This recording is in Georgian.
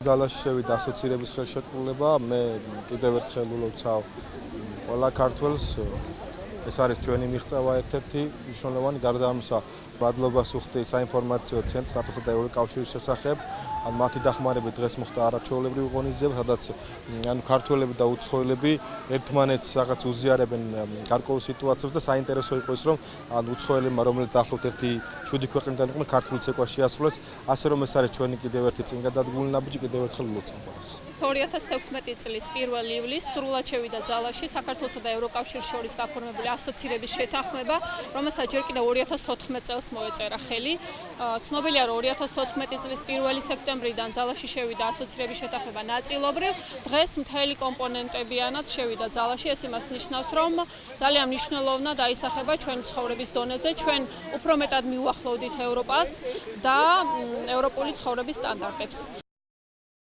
ძალაში შევიდა ასოცირების ხელშეკრულება, მე კიდევ ერთხელ ულოცავ ყველა ქართველს, ეს არის ჩვენი მიღწევა ერთ-ერთი მნიშვნელოვანი, გარდა ამისა მადლობას ვუხდი საინფორმაციო ცენტრს ნატოსა და ევროკავშირის შესახებ, მათი დახმარებით დღეს მოხდა არაჩვეულებრივი ღონისძიება, სადაც ქართველები და უცხოელები ერთმანეთს რაღაც უზიარებენ გარკვეულ სიტუაციებს და საინტერესო იყო ის, რომ უცხოელებმა, რომელიც დაახლოებით 7 ქვეყნიდან იყვნენ, ქართული ცეკვა შეასრულეს, ასე რომ ეს არის ჩვენი კიდევ ერთი წინ გადადგმული ნაბიჯი, კიდევ ერთხელ ულოცავ ყველას. 2016 წლის 1 ივლისს სრულად შევიდა ძალაში საქართველოსა და ევროკავშირის შორის გაფორმებული ასოცირების შეთანხმება, რომელსაც ჯერ კიდევ 2014 წელს მოეწერა ხელი. ცნობილია, რომ 2014 წლის 1 სექტემბრიდან ძალაში შევიდა ასოცირების შეთანხმება ნაწილობრივ, დღეს მთელი კომპონენტებიანად შევიდა ძალაში, ეს იმას ნიშნავს, რომ ძალიან მნიშვნელოვნად აისახება ჩვენი ცხოვრების დონეზე, ჩვენ უფრო მეტად მიუახლოვდით ევროპას და ევროპული ცხოვრების სტანდარტებს.